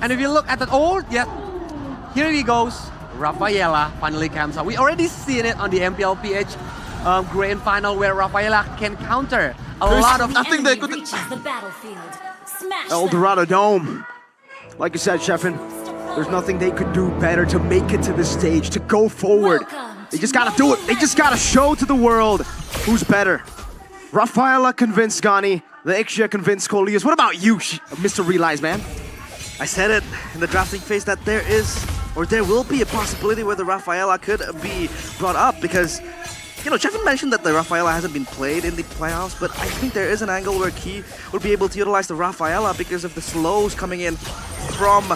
And if you look at that, here he goes. Rafaela finally comes out. We already seen it on the MPL PH grand final where Rafaela can counter a lot of nothing they could. El Dorado Dome. Like you said, Sheffin, there's nothing they could do better to make it to this stage, to go forward. They just gotta do it. They just gotta show to the world who's better. Rafaela convinced Gani. The Ixia convinced Colias. What about you, Mr. Realize, man? I said it in the drafting phase that there will be a possibility where the Rafaela could be brought up because, you know, Jeffin mentioned that the Rafaela hasn't been played in the playoffs, but I think there is an angle where Key would be able to utilize the Rafaela because of the slows coming in from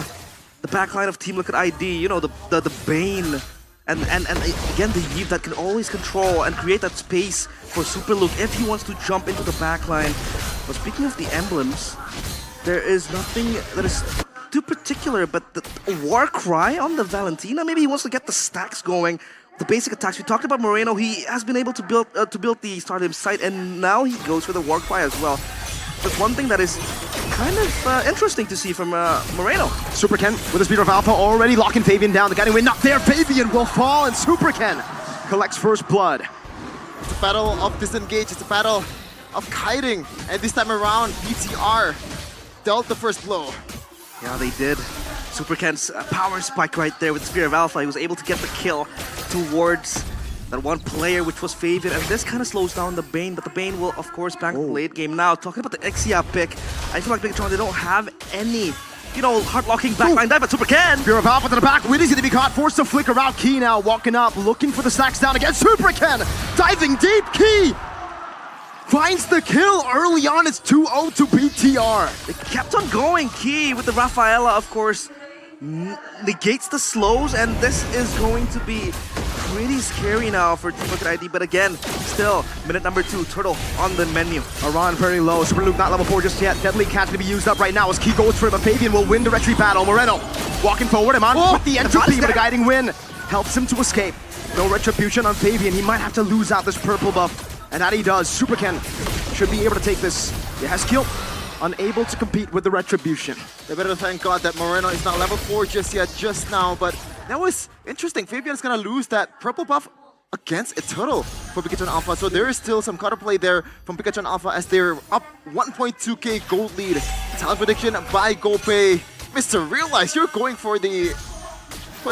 the backline of Team Liquid ID, you know, the Bane, and again the Eve that can always control and create that space for Super Luke if he wants to jump into the backline. But speaking of the emblems, there is nothing that is too particular, but the War Cry on the Valentina, maybe he wants to get the stacks going, the basic attacks. We talked about Moreno, he has been able to build the Stardom site, and now he goes for the War Cry as well. That's one thing that is kind of interesting to see from Moreno. Super Ken with the speed of Alpha already locking Fabian down. The guy win not there. Fabian will fall, and Super Ken collects first blood. It's a battle of disengage. It's a battle of kiting, and this time around, BTR dealt the first blow. Yeah, they did. Super Ken's power spike right there with the Spear of Alpha. He was able to get the kill towards that one player, which was Fabian, and this kind of slows down the Bane, but the Bane will, of course, bank the late game. Now, talking about the Ixia pick, I feel like Bigetron, they don't have any, you know, hard-locking backline dive, but Super Ken! Spear of Alpha to the back, Witty's gonna be caught, forced to flicker out. Key now walking up, looking for the stacks down again. Super Ken diving deep, Key finds the kill early on. It's 2-0 to BTR. They kept on going. Key with the Rafaela, of course, negates the slows, and this is going to be pretty scary now for Team Liquid ID, but again, still, minute number 2, Turtle on the menu. Aran very low, Super Luke not level 4 just yet. Deadly Cat's gonna be used up right now as Key goes for it, but Fabian will win the retreat battle. Moreno walking forward, Iman with the entropy, but a guiding win helps him to escape. No retribution on Fabian, he might have to lose out this purple buff, and that he does. Super Ken should be able to take this. He has kill, unable to compete with the retribution. They better thank God that Moreno is not level 4 just yet, just now, but that was interesting. Fabian's gonna lose that purple buff against a turtle for Bigetron Alpha, so there is still some counterplay there from Bigetron Alpha as they're up 1.2k gold lead. Talent prediction by GoPay. Mr. Realize, you're going for the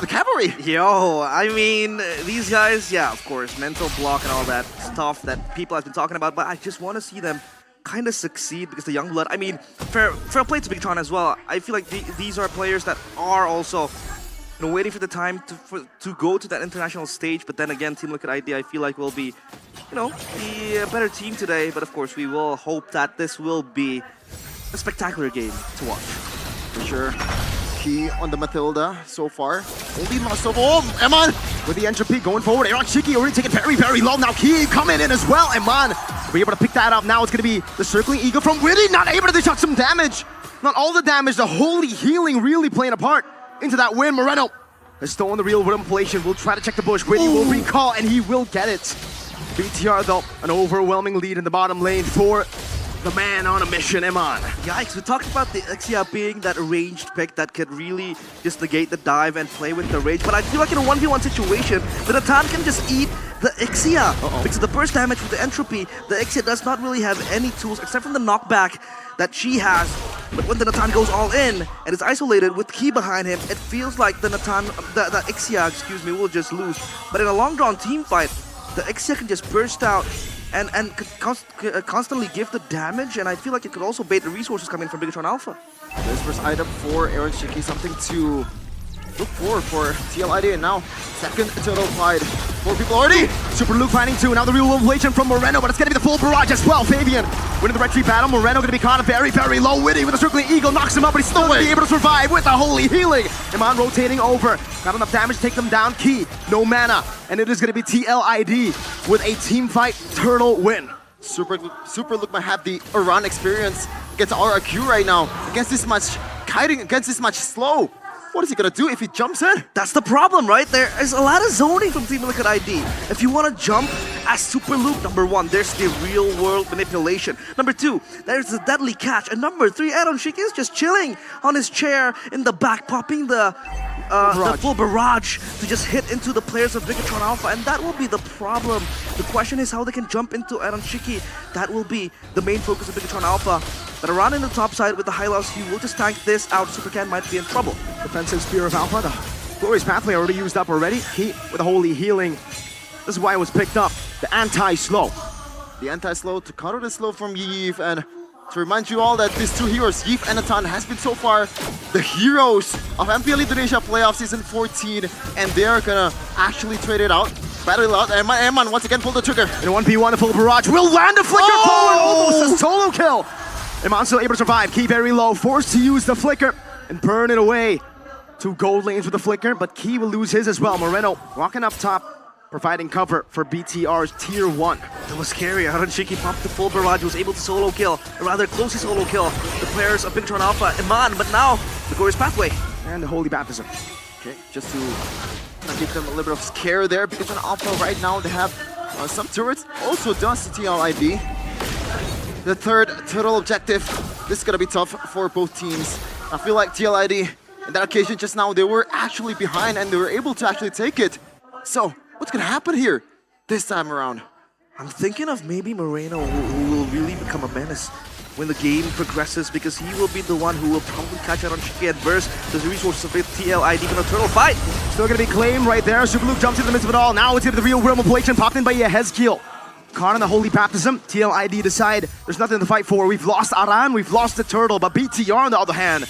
cavalry. Yo, I mean, these guys, yeah, of course, mental block and all that stuff that people have been talking about, but I just want to see them kind of succeed because the young blood, I mean, fair play to Bigetron as well. I feel like these are players that are also, you know, waiting for the time to go to that international stage, but then again, Team Liquid ID, I feel like will be, you know, the better team today, but of course, we will hope that this will be a spectacular game to watch. For sure. Key on the Matilda so far. Only lost of all. Eman with the entropy going forward. Aaron Shiki already taken very, very low. Now Key coming in as well. Eman will be able to pick that up. Now it's going to be the circling eagle from Witty. Not able to dish out some damage. Not all the damage. The holy healing really playing a part into that win. Moreno has stolen the real rhythm plation. Will try to check the bush. Witty will recall and he will get it. BTR though, an overwhelming lead in the bottom lane for the man on a mission, Eman. Yikes, we talked about the Ixia being that ranged pick that could really just negate the dive and play with the rage, but I feel like in a 1v1 situation, the Natan can just eat the Ixia. Because of the burst damage with the entropy, the Ixia does not really have any tools except from the knockback that she has. But when the Natan goes all in and is isolated with Key behind him, it feels like the Ixia, excuse me, will just lose. But in a long drawn team fight, the Ixia can just burst out and constantly give the damage, and I feel like it could also bait the resources coming from Bigetron Alpha. This first item for Aaron Shiki, something to look for TLID, and now second total fight. 4 people already. Super Luke finding 2. Now the real revelation from Moreno, but it's going to be the full barrage as well. Fabian winning the retreat battle. Moreno going to be caught very, very low. Witty with a circling eagle knocks him up, but he's still going to be able to survive with the holy healing. Iman rotating over. Got enough damage to take them down. Key, no mana. And it is going to be TLID with a team fight turtle win. Super Luke might have the Iran experience against RRQ right now. Against this much kiting, against this much slow. what is he gonna do if he jumps in? That's the problem, right? There is a lot of zoning from Team Liquid ID. If you want to jump as Super Loop, number one, there's the real world manipulation. Number two, there's the deadly catch. And number three, eronshiki is just chilling on his chair in the back, popping the full barrage to just hit into the players of Bigetron Alpha, and that will be the problem. The question is how they can jump into eronshiki. That will be the main focus of Bigetron Alpha. But around in the top side with the high loss, he will just tank this out. Supercan might be in trouble. Defensive Spear of Alpha, the glorious pathway already used up already. Heat with a holy healing. This is why it was picked up. The anti-slow. The anti-slow to counter the slow from Yif, and to remind you all that these two heroes, Yif and Atan, has been so far the heroes of MPL Indonesia Playoff Season 14, and they're gonna actually trade it out, battle it out, and Eman once again pulled the trigger. In a 1v1, the full barrage will land a flicker forward, almost a solo kill. Eman still able to survive, Key very low, forced to use the flicker and burn it away. 2 gold lanes with the flicker, but Key will lose his as well. Moreno walking up top, providing cover for BTR's Tier 1. That was scary. eronshiki popped the full barrage, was able to solo kill, a rather closely solo kill the players of Bigetron Alpha, Iman, but now the glorious pathway. And the Holy Baptism. Okay, just to give them a little bit of scare there, because on Alpha right now they have some turrets. Also does the TLID. The third total objective. This is gonna be tough for both teams. I feel like TLID, in that occasion just now, they were actually behind and they were able to actually take it. So, what's gonna happen here this time around? I'm thinking of maybe Moreno who will really become a menace when the game progresses, because he will be the one who will probably catch eronshiki and burst the resources of TLID in a turtle fight. Still gonna be claimed right there. Super Luke jumps into the midst of it all. Now it's into the real world manipulation, popped in by Yehezkiel. Caught in the Holy Baptism. TLID decide there's nothing to fight for. We've lost Aran, we've lost the turtle, but BTR on the other hand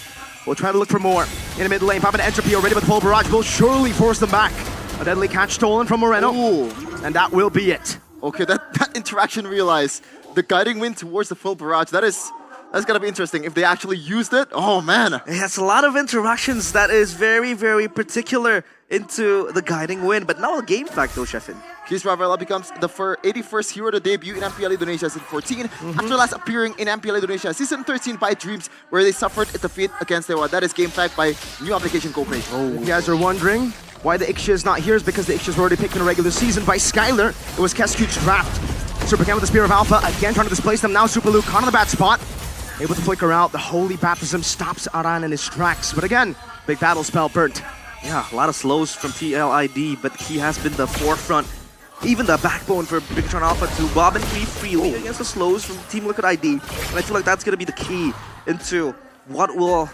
will try to look for more. In the mid lane, popping Entropy already with the full barrage will surely force them back. A deadly catch stolen from Moreno. Ooh. And that will be it. Okay, that interaction realized the guiding wind towards the full barrage. That's gonna be interesting if they actually used it. Oh man, It has a lot of interactions that is very, very particular into the guiding wind. But now a game fact though, Sheffin. Keys Ravella becomes the 81st hero to debut in MPL Indonesia Season 14 after last appearing in MPL Indonesia Season 13 by Dreams, where they suffered a defeat against Dewa. That is game fact by new application Cooperation. If you guys are wondering why the Ixia is not here, is because the Ixia were already picked in the regular season by Skylar. It was Kescute's draft. Supercan with the Spear of Alpha, again trying to displace them. Now Super Luke caught on the bad spot. Able to flicker out. The Holy Baptism stops Aran in his tracks. But again, big battle spell burnt. Yeah, a lot of slows from TLID, but he has been the forefront, even the backbone for Bigetron Alpha to bob and weave freely against the slows from Team Liquid ID. And I feel like that's going to be the key into what will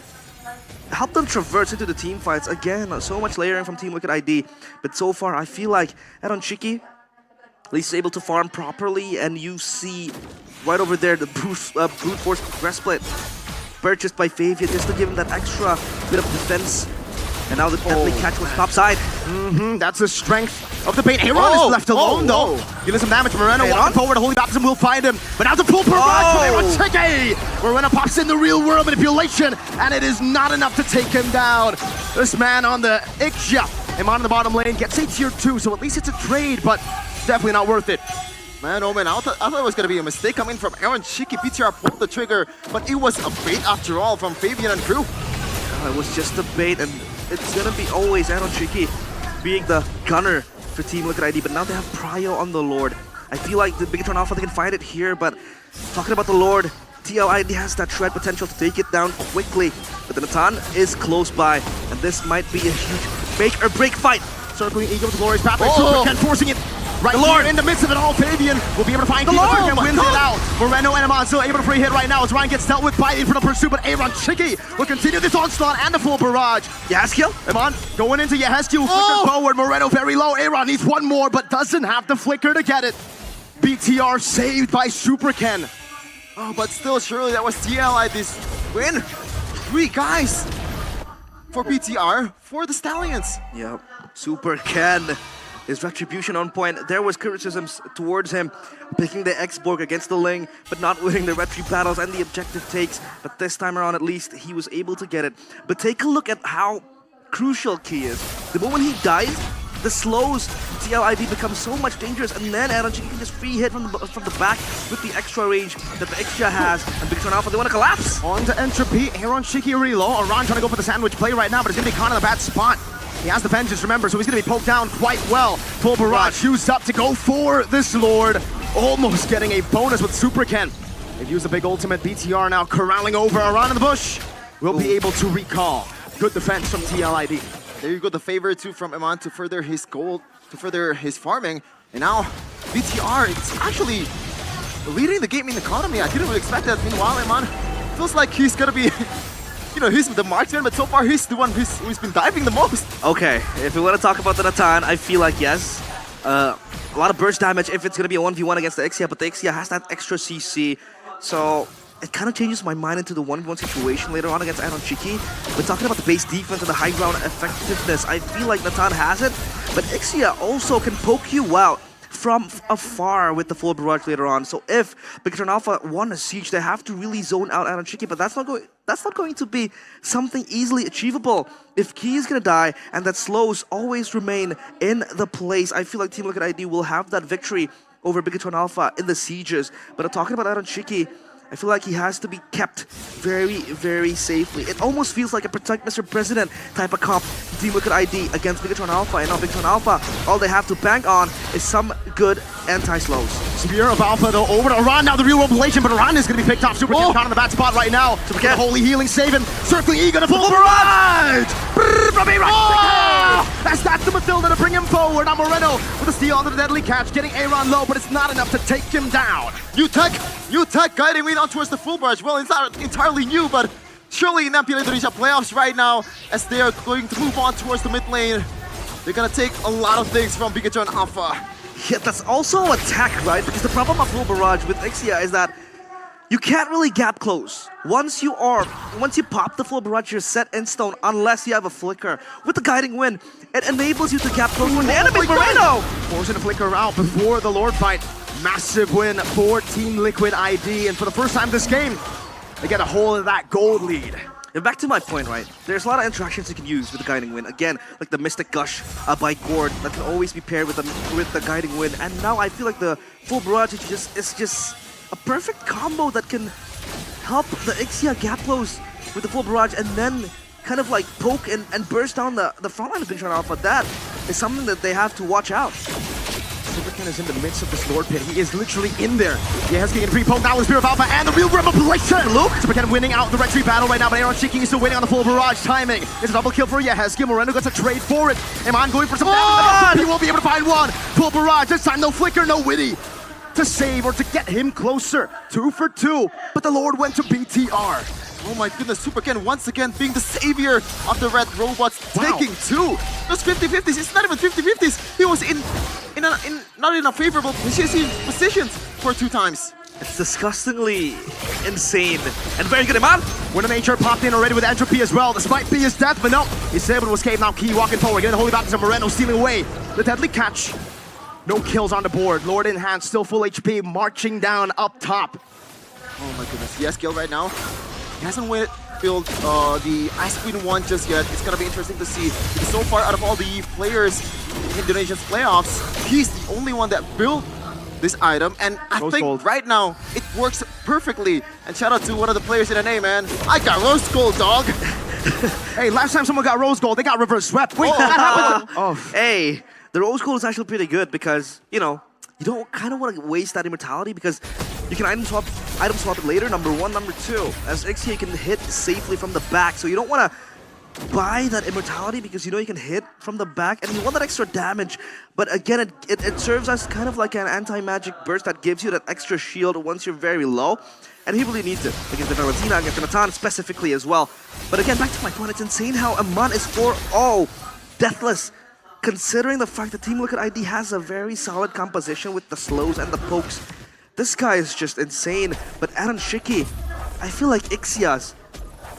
help them traverse into the team fights. Again, so much layering from Team Liquid ID, but so far I feel like eronshiki at least is able to farm properly, and you see right over there the brute force breastplate purchased by Favian just to give him that extra bit of defense. And now the deadly catch was topside. That's the strength of the bait. Aaron is left alone though. Giving some damage. Moreno walking forward. The Holy Baptism will find him. But now the full barrage from eronshiki. Moreno pops in the real world manipulation, and it is not enough to take him down. This man on the Ixia. Iman in the bottom lane gets a tier 2, so at least it's a trade, but definitely not worth it. Man, oh man, I thought it was going to be a mistake coming from eronshiki. BTR pulled the trigger, but it was a bait after all from Fabian and crew. It was just a bait, and it's gonna be always eronshiki being the gunner for Team Liquid ID, but now they have Prio on the Lord. I feel like the Bigetron Alpha, they can find it here, but talking about the Lord, TLID has that shred potential to take it down quickly, but the Natan is close by, and this might be a huge make or break fight. Circling Eagle with glorious pathway. Supercan forcing it right here in the midst of it all. Fabian will be able to find Eagle. Supercan wins it out. Moreno and Iman still able to free hit right now as Ryan gets dealt with by in front of pursuit, but eronshiki will continue this onslaught and the full barrage. Yehezkiel? Iman going into Yehezkiel, flicker forward. Moreno very low. Aaron needs one more, but doesn't have the flicker to get it. BTR saved by Supercan. Oh, but still, surely that was TLID's win. 3 guys for BTR for the Stallions. Yep, Supercan. His retribution on point. There was criticisms towards him picking the Xborg against the Ling, but not winning the retri battles and the objective takes. But this time around, at least, he was able to get it. But take a look at how crucial Key is. The moment he dies, the slows TLID becomes so much dangerous, and then Aaron Chicky can just free hit from the back with the extra range that the Xia has, and Bigetron Alpha, they want to collapse. On to Entropy, Aaron Shiki really low. Aran trying to go for the sandwich play right now, but he's going to be caught in a bad spot. He has the vengeance, remember, so he's going to be poked down quite well. Full barrage used up to go for this Lord. Almost getting a bonus with Super Ken. They've used a big ultimate. BTR now corralling over Aran in the bush. Will be able to recall. Good defense from TLID. There you go, the favor too from Iman to further his goal, to further his farming. And now BTR is actually leading the game in economy. I didn't really expect that. Meanwhile, Iman feels like he's gonna be, you know, he's the marksman, but so far he's the one who's been diving the most. Okay, if we want to talk about the Natan, I feel like yes. A lot of burst damage if it's going to be a 1v1 against the Xia, but the Xia has that extra CC. So it kind of changes my mind into the 1v1 situation later on against Aaron Chicky. We're talking about the base defense and the high ground effectiveness. I feel like Natan has it, but Xia also can poke you out from afar with the full barrage later on. So if Bigetron Alpha won a siege, they have to really zone out Aaron Chicky, but that's not going to be something easily achievable. If Key is gonna die and that slows always remain in the place, I feel like Team Liquid ID will have that victory over Bigetron Alpha in the sieges. But talking about Aaron Chicky, I feel like he has to be kept very, very safely. It almost feels like a protect Mr. President type of comp to Team Liquid ID against Bigetron Alpha. And now Bigetron Alpha, all they have to bank on is some good anti-slows. Spear of Alpha though over to Aran. Now the real world relation, but Aran is going to be picked off. Super Ken caught in the bad spot right now. Super Ken holy healing saving. Circling E gonna full barrage! From that's the Matilda to bring him forward. Now Moreno with a steal onto the deadly catch, getting Aaron low, but it's not enough to take him down. New tech guiding me down towards the full barrage. Well, it's not entirely new, but surely in MPL Indonesia playoffs right now, as they are going to move on towards the mid lane, they're gonna take a lot of things from Bigetron Alpha. Yeah, that's also a tech, right? Because the problem of full barrage with Xia is that you can't really gap close. Once you pop the full barrage, you're set in stone unless you have a flicker. With the guiding wind, it enables you to gap close with the enemy Moreno! Forcing a flicker out before the Lord fight. Massive win for Team Liquid ID, and for the first time this game, they get a hold of that gold lead. And back to my point, right? There's a lot of interactions you can use with the Guiding Wind. Again, like the Mystic Gush by Gord that can always be paired with the Guiding Wind. And now I feel like the full barrage is just a perfect combo that can help the Xia gap close with the full barrage and then kind of like poke and burst down the front line of Bigetron Alpha. That is something that they have to watch out. Super Ken is in the midst of this Lord Pit. He is literally in there. He has getting pre-poke now with Spear of Alpha and the real revelation. Look, Super Ken winning out the retreat battle right now, but Aaron Chicky is still waiting on the full barrage timing. It's a double kill for Yeheski. Moreno gets a trade for it. Iman going for some damage. He will be able to find one. Full barrage. This time no flicker, no witty to save or to get him closer. 2 for 2, but the Lord went to BTR. Oh my goodness, Super Ken once again being the savior of the red robots, taking 2. Those 50-50s, it's not even 50-50s. He was not in a favorable positions for 2 times. It's disgustingly insane and very good, man. Winner Nature popped in already with Entropy as well. This might be his death, but no. He's able to escape now. Key walking forward, getting the holy baptism. Moreno stealing away the deadly catch. No kills on the board. Lord in hand, still full HP, marching down up top. Oh my goodness, yes, Gil right now. He hasn't built the Ice Queen 1 just yet. It's gonna be interesting to see. Because so far, out of all the players in Indonesia's playoffs, he's the only one that built this item. And I think right now, it works perfectly. And shout out to one of the players in NA, man. I got rose gold, dog. Hey, last time someone got rose gold, they got reverse swept. Wait, that happened to... Oh. Hey, the rose gold is actually pretty good because, you know, you don't kind of want to waste that immortality because you can item swap it later, number 1, number 2. As Xia can hit safely from the back, so you don't want to buy that immortality because you know you can hit from the back and you want that extra damage. But again, it serves as kind of like an anti-magic burst that gives you that extra shield once you're very low. And he really needs it against the Valentina, against the Natan specifically as well. But again, back to my point, it's insane how Aman is 4-0 deathless. Considering the fact that Team Liquid ID has a very solid composition with the slows and the pokes, this guy is just insane. But Aaron Chicky, I feel like Ixia's,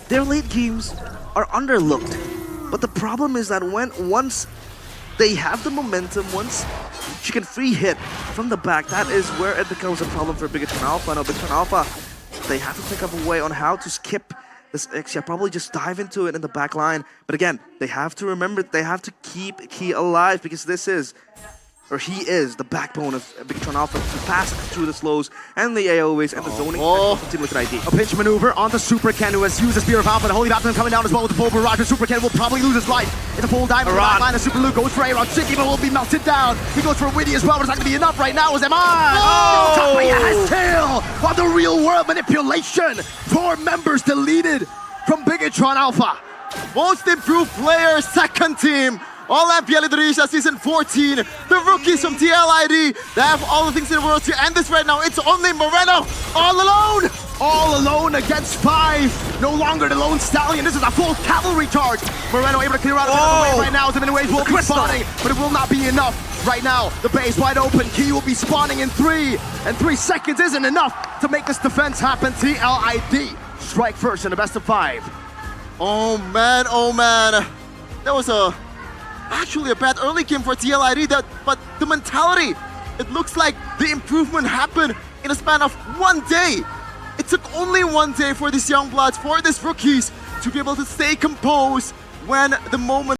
their late games are underlooked. But the problem is that once they have the momentum, once she can free hit from the back, that is where it becomes a problem for Bigetron Alpha. Now Bigetron Alpha, they have to think of a way on how to skip this Xia probably just dive into it in the back line. But again, they have to remember, they have to keep Key alive because this is, or he is, the backbone of Bigetron Alpha to pass through the slows and the AoEs and the zoning and continue with ID. A pinch maneuver onto Super Ken, who has used the Spear of Alpha. The Holy Baptism coming down as well with the full barrage. But Super Ken will probably lose his life. It's a full dive from the back line. And Super Luke goes for Aaron. Chicky, but will be melted down. He goes for Witty as well, but it's not going to be enough right now. As Eman! Oh! Has tail on the real world manipulation. 4 members deleted from Bigetron Alpha. Most improved player, second team. All MPL Indonesia Season 14. The rookies from TLID. They have all the things in the world to end this right now. It's only Moreno all alone. All alone against 5. No longer the lone stallion. This is a full cavalry charge. Moreno able to clear out of the way right now. The mini waves will be spawning, but it will not be enough. Right now, the base wide open. Key will be spawning in 3. And 3 seconds isn't enough to make this defense happen. TLID strike first in the best of 5. Oh man, oh man. That was actually a bad early game for TLID, but the mentality, it looks like the improvement happened in a span of 1 day. It took only 1 day for these young bloods, for these rookies, to be able to stay composed when the moment